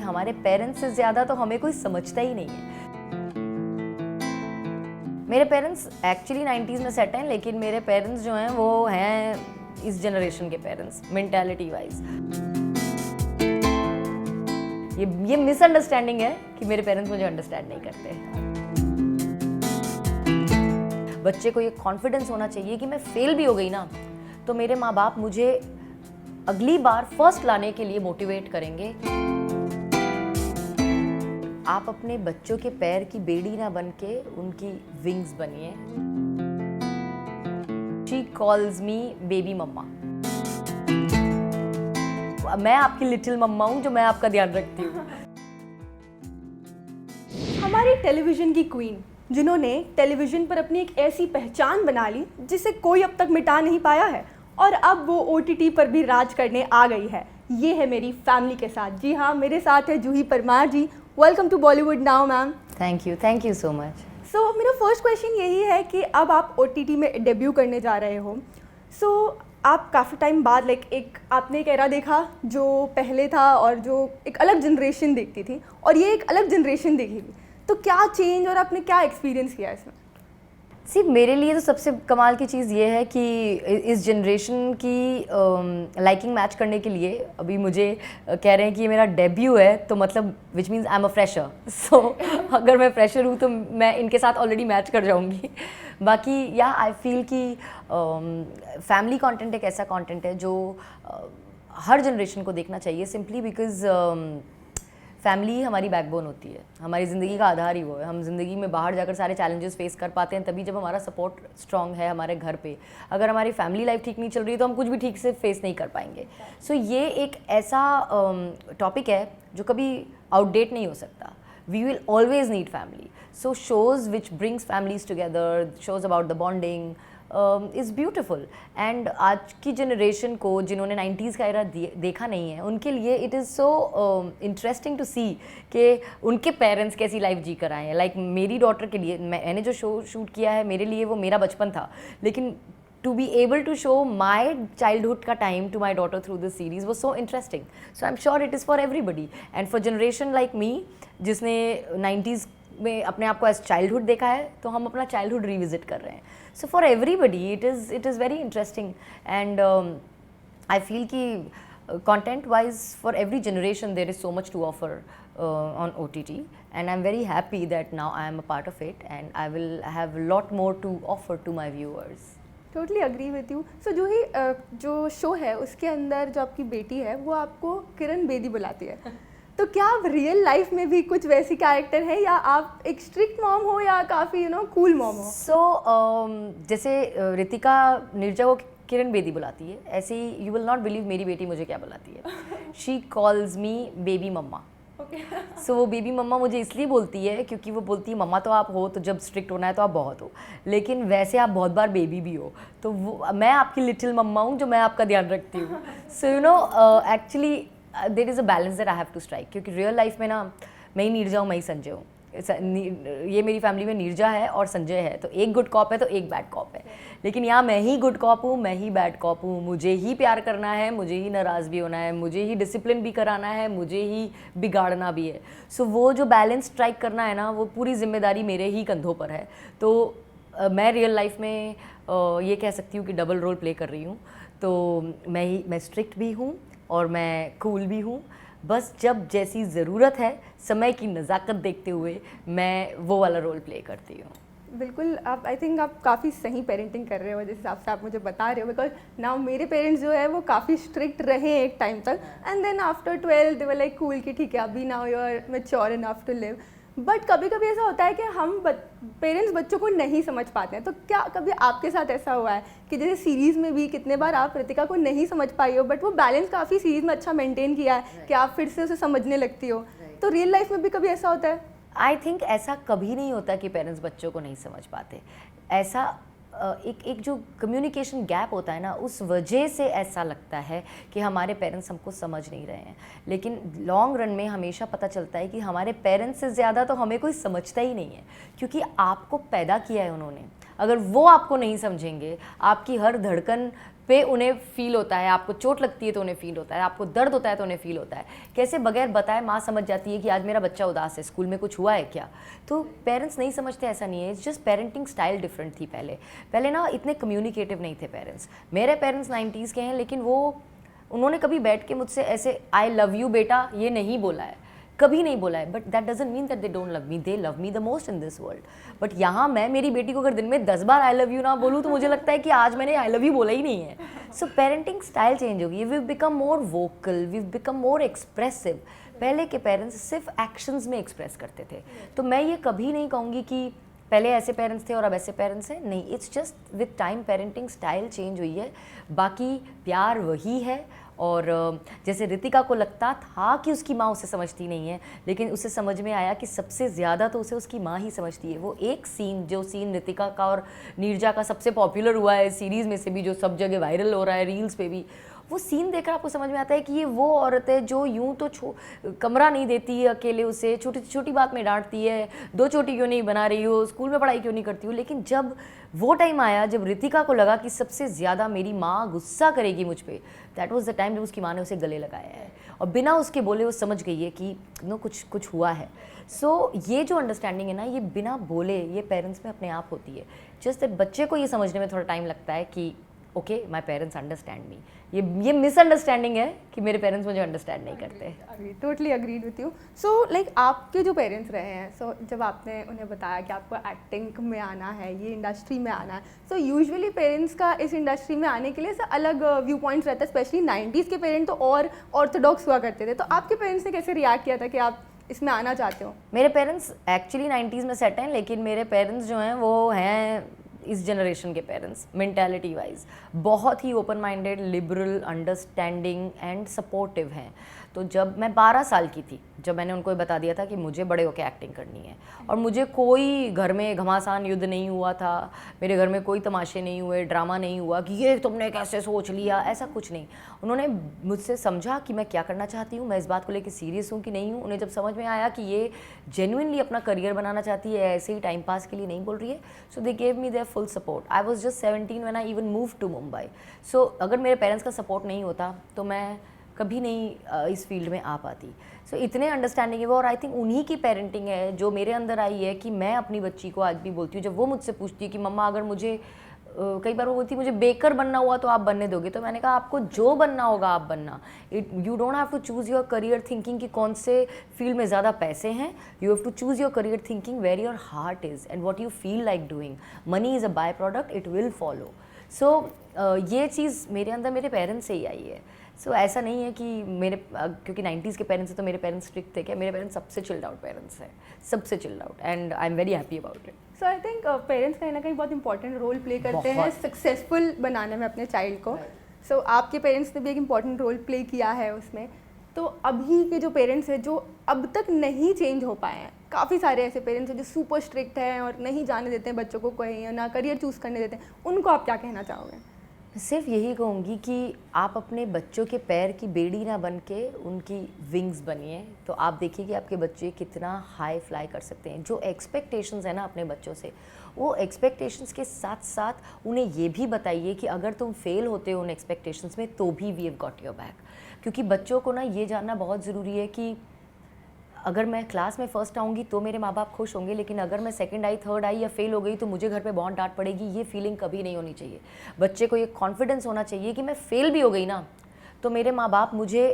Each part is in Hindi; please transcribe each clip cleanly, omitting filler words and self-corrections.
हमारे पेरेंट्स से ज़्यादा तो हमें कोई समझता ही नहीं है। मेरे पेरेंट्स एक्चुअली 90s में सेट हैं, लेकिन मेरे पेरेंट्स जो हैं वो हैं इस जनरेशन के पेरेंट्स मेंटालिटी वाइज। ये मिसअंडरस्टैंडिंग है कि मेरे पेरेंट्स मुझे अंडरस्टैंड नहीं करते। बच्चे को ये कॉन्फिडेंस होना चाहिए कि मैं फेल भी हो गई ना तो मेरे माँ बाप मुझे अगली बार फर्स्ट लाने के लिए मोटिवेट करेंगे। आप अपने बच्चों के पैर की बेड़ी ना बन के उनकी विंग्स बनिए। शी कॉल्स मी बेबी मम्मा। मैं आपकी लिटिल मम्मा हूँ जो मैं आपका ध्यान रखती हूँ। हमारी टेलीविजन की क्वीन जिन्होंने टेलीविजन पर अपनी एक ऐसी पहचान बना ली जिसे कोई अब तक मिटा नहीं पाया है और अब वो OTT पर भी राज करने आ गई है, ये है मेरी फैमिली के साथ। जी हाँ, मेरे साथ है Juhi Parmar ji. Welcome to Bollywood now ma'am. Thank you so much. So मेरा फर्स्ट क्वेश्चन यही है कि अब आप OTT में डेब्यू करने जा रहे हो। आप काफ़ी टाइम बाद एक आपने एक एरा देखा जो पहले था और जो एक अलग जनरेशन देखती थी और ये एक अलग जनरेशन देखेगी, तो क्या चेंज और आपने क्या एक्सपीरियंस किया इसमें? मेरे लिए तो सबसे कमाल की चीज़ ये है कि इस जनरेशन की लाइकिंग मैच करने के लिए अभी मुझे कह रहे हैं कि ये मेरा डेब्यू है, तो मतलब which means I am a fresher. So अगर मैं फ्रेशर हूँ तो मैं इनके साथ ऑलरेडी मैच कर जाऊँगी। बाकी या आई फील कि फैमिली कंटेंट एक ऐसा कंटेंट है जो हर जनरेशन को देखना चाहिए, सिंपली बिकॉज फैमिली हमारी बैकबोन होती है, हमारी ज़िंदगी का आधार ही वो है। हम ज़िंदगी में बाहर जाकर सारे चैलेंजेस फेस कर पाते हैं तभी जब हमारा सपोर्ट स्ट्रांग है हमारे घर पे। अगर हमारी फैमिली लाइफ ठीक नहीं चल रही तो हम कुछ भी ठीक से फेस नहीं कर पाएंगे। सो ये एक ऐसा टॉपिक है जो कभी आउटडेट नहीं हो सकता। We will always need family. So shows which brings families together, shows about the bonding is beautiful. And आज की जनरेशन को जिन्होंने 90s का एरा देखा नहीं है उनके लिए it is so interesting to see कि उनके पेरेंट्स कैसी लाइफ जी कर आए हैं। लाइक मेरी डॉटर के लिए मैंने जो शो शूट किया है मेरे लिए वो मेरा बचपन था, लेकिन to be able to show my childhood ka time to my daughter through this series was so interesting. So I'm sure it is for everybody and for generation like me जिसने 90s में अपने आप को एज चाइल्डहुड देखा है तो हम अपना चाइल्डहुड रिविजिट कर रहे हैं। So for everybody it is very interesting and I feel कि content wise for every generation there is so much to offer on OTT and I'm very happy that now I am a part of it and I will have a lot more to offer to my viewers. Totally agree with you. So जो शो है उसके अंदर जो आपकी बेटी है वो आपको किरण बेदी बुलाती है, तो क्या आप रियल लाइफ में भी कुछ वैसी कैरेक्टर है या आप एक स्ट्रिक्ट मॉम हो या काफ़ी कूल मॉम हो? जैसे रितिका निर्जा को किरण बेदी बुलाती है, ऐसे ही यू विल नॉट बिलीव मेरी बेटी मुझे क्या बुलाती है। शी कॉल्स मी बेबी मम्मा। सो वो बेबी मम्मा मुझे इसलिए बोलती है क्योंकि वो बोलती है मम्मा तो आप हो, तो जब स्ट्रिक्ट होना है तो आप बहुत हो, लेकिन वैसे आप बहुत बार बेबी भी हो, तो वो मैं आपकी लिटिल मम्मा हूँ जो मैं आपका ध्यान रखती हूँ। So actually there is a balance that I have to strike, क्योंकि रियल लाइफ में ना मैं ही नीरजा हूँ, मैं ही संजय हूँ। ये मेरी फैमिली में नीरजा है और संजय है, तो एक गुड कॉप है तो एक बैड कॉप है, लेकिन यहाँ मैं ही गुड कॉप हूँ, मैं ही बैड कॉप हूँ। मुझे ही प्यार करना है, मुझे ही नाराज़ भी होना है, मुझे ही डिसिप्लिन भी कराना है, मुझे ही बिगाड़ना भी है। सो वो जो बैलेंस स्ट्राइक करना है ना, वो पूरी जिम्मेदारी मेरे ही कंधों पर है। तो मैं रियल लाइफ में ये कह सकती हूँ कि डबल रोल प्ले कर रही हूँ। तो मैं स्ट्रिक्ट भी हूँ और मैं कूल भी हूँ, बस जब जैसी ज़रूरत है समय की नज़ाकत देखते हुए मैं वो वाला रोल प्ले करती हूँ। बिल्कुल, आप आई थिंक आप काफ़ी सही पेरेंटिंग कर रहे हो जिस हिसाब से आप मुझे बता रहे हो, बिकॉज नाउ मेरे पेरेंट्स जो है वो काफ़ी स्ट्रिक्ट रहे एक टाइम तक and then after 12 they were like cool कि ठीक है अभी now you are mature enough to live. But कभी कभी ऐसा होता है कि हम पेरेंट्स बच्चों को नहीं समझ पाते हैं, तो क्या कभी आपके साथ ऐसा हुआ है कि जैसे सीरीज़ में भी कितने बार आप रितिका को नहीं समझ पाई हो बट वो बैलेंस काफ़ी सीरीज़ में अच्छा मेंटेन किया है कि आप फिर से उसे समझने लगती हो, तो रियल लाइफ में भी कभी ऐसा होता है? आई थिंक ऐसा कभी नहीं होता कि पेरेंट्स बच्चों को नहीं समझ पाते। ऐसा एक जो कम्युनिकेशन गैप होता है ना, उस वजह से ऐसा लगता है कि हमारे पेरेंट्स हमको समझ नहीं रहे हैं, लेकिन लॉन्ग रन में हमेशा पता चलता है कि हमारे पेरेंट्स से ज़्यादा तो हमें कोई समझता ही नहीं है, क्योंकि आपको पैदा किया है उन्होंने। अगर वो आपको नहीं समझेंगे, आपकी हर धड़कन पे उन्हें फील होता है, आपको चोट लगती है तो उन्हें फील होता है, आपको दर्द होता है तो उन्हें फील होता है। कैसे बगैर बताए माँ समझ जाती है कि आज मेरा बच्चा उदास है, स्कूल में कुछ हुआ है क्या। तो पेरेंट्स नहीं समझते, ऐसा नहीं है, it's just parenting style different थी। पहले ना इतने कम्युनिकेटिव नहीं थे पेरेंट्स। मेरे पेरेंट्स 90s के हैं, लेकिन उन्होंने कभी बैठ के मुझसे ऐसे आई लव यू बेटा ये नहीं बोला है, कभी नहीं बोला है। But that doesn't mean that they don't love me, they love me the most in this world. But यहाँ मैं मेरी बेटी को अगर दिन में 10 बार आई लव यू ना बोलूँ तो मुझे लगता है कि आज मैंने आई लव यू बोला ही नहीं है। सो पेरेंटिंग स्टाइल चेंज होगी, we become more vocal, we become more expressive. पहले के पेरेंट्स सिर्फ एक्शंस में एक्सप्रेस करते थे। तो मैं ये कभी नहीं कहूँगी कि पहले ऐसे पेरेंट्स थे और अब ऐसे पेरेंट्स हैं, नहीं, it's just with time parenting style change हुई है, बाकी प्यार वही है। और जैसे रितिका को लगता था कि उसकी माँ उसे समझती नहीं है, लेकिन उसे समझ में आया कि सबसे ज़्यादा तो उसे उसकी माँ ही समझती है। वो एक सीन, जो सीन रितिका का और नीरजा का सबसे पॉपुलर हुआ है सीरीज़ में से भी, जो सब जगह वायरल हो रहा है रील्स पे भी, वो सीन देखकर आपको समझ में आता है कि ये वो औरत है जो यूं तो कमरा नहीं देती है अकेले, उसे छोटी छोटी बात में डांटती है, 2 चोटी क्यों नहीं बना रही हो, स्कूल में पढ़ाई क्यों नहीं करती हो। लेकिन जब वो टाइम आया जब रितिका को लगा कि सबसे ज़्यादा मेरी माँ गुस्सा करेगी मुझ पर, दैट वाज द टाइम जब उसकी माँ ने उसे गले लगाया है और बिना उसके बोले वो समझ गई है कि नो कुछ हुआ है। सो ये जो अंडरस्टैंडिंग है ना, ये बिना बोले ये पेरेंट्स में अपने आप होती है। जस्ट दैट बच्चे को ये समझने में थोड़ा टाइम लगता है कि okay my parents understand me. ये मिसअंडरस्टैंडिंग है कि मेरे पेरेंट्स मुझे अंडरस्टैंड नहीं करते। Totally agreed with you. So like आपके जो पेरेंट्स रहे हैं, सो जब आपने उन्हें बताया कि आपको एक्टिंग में आना है, ये इंडस्ट्री में आना है, सो यूजुअली पेरेंट्स का इस इंडस्ट्री में आने के लिए अलग व्यू पॉइंट्स रहता है। स्पेशली 90s के पेरेंट्स तो और ऑर्थोडॉक्स हुआ करते थे। तो आपके पेरेंट्स ने कैसे रिएक्ट किया था कि आप इसमें आना चाहते हो? मेरे पेरेंट्स एक्चुअली 90s में सेट हैं, लेकिन मेरे पेरेंट्स जो हैं वो हैं इस जनरेशन के पेरेंट्स, मेंटालिटी वाइज बहुत ही open minded, liberal, understanding and supportive हैं। तो जब मैं 12 साल की थी, जब मैंने उनको ये बता दिया था कि मुझे बड़े होकर एक्टिंग करनी है, और मुझे कोई घर में घमासान युद्ध नहीं हुआ था, मेरे घर में कोई तमाशे नहीं हुए, ड्रामा नहीं हुआ कि ये तुमने कैसे सोच लिया, ऐसा कुछ नहीं। उन्होंने मुझसे समझा कि मैं क्या करना चाहती हूँ, मैं इस बात को लेकर सीरियस हूँ कि नहीं हूँ। उन्हें जब समझ में आया कि ये जेन्युइनली अपना करियर बनाना चाहती है, ऐसे ही टाइम पास के लिए नहीं बोल रही है, so they gave me their full support. I was just 17 when I even move to Mumbai. So अगर मेरे पेरेंट्स का सपोर्ट नहीं होता तो मैं कभी नहीं इस फील्ड में आ पाती। सो इतने अंडरस्टैंडिंग है वो, और आई थिंक उन्हीं की पेरेंटिंग है जो मेरे अंदर आई है कि मैं अपनी बच्ची को आज भी बोलती हूँ, जब वो मुझसे पूछती है कि मम्मा अगर मुझे कई बार वो बोलती है मुझे बेकर बनना हुआ तो आप बनने दोगे, तो मैंने कहा आपको जो बनना होगा आप बनना। You don't have to choose your career thinking कि कौन से फील्ड में ज़्यादा पैसे हैं। You have to choose your career thinking where your heart is and what you feel like doing. Money is a by product, it will follow. So ये चीज़ मेरे अंदर मेरे पेरेंट्स से ही आई है। सो ऐसा नहीं है कि मेरे क्योंकि 90s के पेरेंट्स हैं तो मेरे पेरेंट्स स्ट्रिक्ट थे, क्या? मेरे पेरेंट्स सबसे चिल्ड आउट पेरेंट्स हैं, सबसे chilled out, and I am very happy about it. So I think parents कहीं ना कहीं बहुत इंपॉर्टेंट रोल प्ले करते हैं सक्सेसफुल बनाने में अपने चाइल्ड को। सो आपके पेरेंट्स ने भी एक इम्पॉर्टेंट रोल प्ले किया है उसमें। तो अभी के जो पेरेंट्स हैं जो अब तक नहीं चेंज हो पाए हैं, काफ़ी सारे ऐसे पेरेंट्स हैं जो सुपर स्ट्रिक्ट हैं और नहीं जाने देते हैं बच्चों को कहीं, ना करियर चूज़ करने देते हैं, उनको आप क्या कहना चाहोगे? सिर्फ यही कहूँगी कि आप अपने बच्चों के पैर की बेड़ी ना बन के उनकी विंग्स बनिए, तो आप देखिए कि आपके बच्चे कितना हाई फ्लाई कर सकते हैं। जो एक्सपेक्टेशंस है ना अपने बच्चों से, वो एक्सपेक्टेशंस के साथ साथ उन्हें ये भी बताइए कि अगर तुम फेल होते हो उन एक्सपेक्टेशंस में तो भी we have got your back. क्योंकि बच्चों को ना ये जानना बहुत ज़रूरी है कि अगर मैं क्लास में फ़र्स्ट आऊँगी तो मेरे माँ बाप खुश होंगे, लेकिन अगर मैं सेकंड आई, थर्ड आई या फेल हो गई तो मुझे घर पे बहुत डांट पड़ेगी। ये फीलिंग कभी नहीं होनी चाहिए। बच्चे को ये कॉन्फिडेंस होना चाहिए कि मैं फेल भी हो गई ना तो मेरे माँ बाप मुझे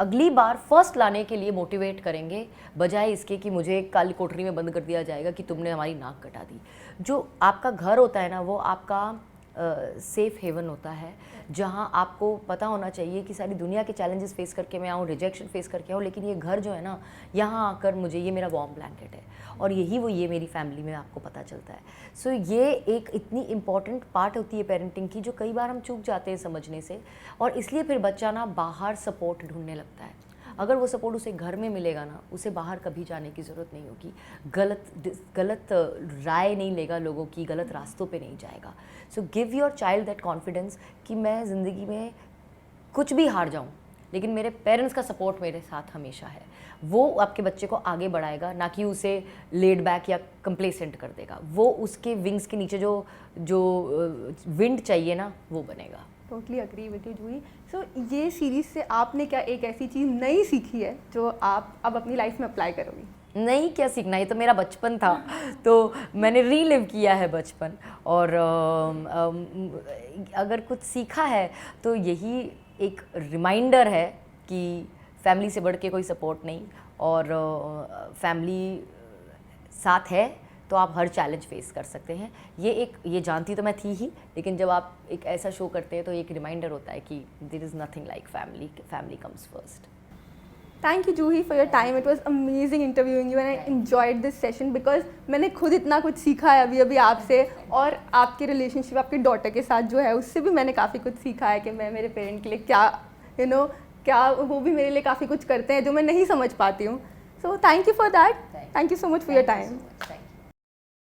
अगली बार फर्स्ट लाने के लिए मोटिवेट करेंगे, बजाय इसके कि मुझे काली कोठरी में बंद कर दिया जाएगा कि तुमने हमारी नाक कटा दी। जो आपका घर होता है ना, वो आपका सेफ हेवन होता है, जहाँ आपको पता होना चाहिए कि सारी दुनिया के चैलेंजेस फेस करके मैं आऊँ, रिजेक्शन फेस करके आऊँ, लेकिन ये घर जो है ना, यहाँ आकर मुझे ये मेरा वार्म ब्लैंकेट है, और ये मेरी फैमिली में आपको पता चलता है। सो ये एक इतनी इम्पॉर्टेंट पार्ट होती है पेरेंटिंग की, जो कई बार हम चूक जाते हैं समझने से, और इसलिए फिर बच्चा ना बाहर सपोर्ट ढूंढने लगता है। अगर वो सपोर्ट उसे घर में मिलेगा ना, उसे बाहर कभी जाने की ज़रूरत नहीं होगी, गलत राय नहीं लेगा लोगों की, गलत रास्तों पे नहीं जाएगा। So give your child that confidence कि मैं ज़िंदगी में कुछ भी हार जाऊँ लेकिन मेरे पेरेंट्स का सपोर्ट मेरे साथ हमेशा है, वो आपके बच्चे को आगे बढ़ाएगा, ना कि उसे लेड बैक या कंप्लेसेंट कर देगा। वो उसके विंग्स के नीचे जो जो विंड चाहिए ना, वो बनेगा। टोटली अग्री विद यू जूही। सो ये सीरीज से आपने क्या एक ऐसी चीज़ नई सीखी है जो आप अब अपनी लाइफ में अप्लाई करोगी? नहीं, क्या सीखना, ये तो मेरा बचपन था, तो मैंने रीलिव किया है बचपन। और अगर कुछ सीखा है तो यही एक रिमाइंडर है कि फैमिली से बढ़ के कोई सपोर्ट नहीं, और फैमिली साथ है तो आप हर चैलेंज फेस कर सकते हैं। ये जानती तो मैं थी ही, लेकिन जब आप एक ऐसा शो करते हैं तो एक रिमाइंडर होता है कि there is nothing like family, family comes first. Thank you Juhi for your time, it was amazing interviewing you and I enjoyed this session because मैंने खुद इतना कुछ सीखा है अभी आपसे, और आपके रिलेशनशिप आपकी डॉटर के साथ जो है उससे भी मैंने काफ़ी कुछ सीखा है कि मैं मेरे पेरेंट के लिए क्या क्या वो भी मेरे लिए काफ़ी कुछ करते हैं जो मैं नहीं समझ पाती हूँ। So thank you for that, thank you so much for your time.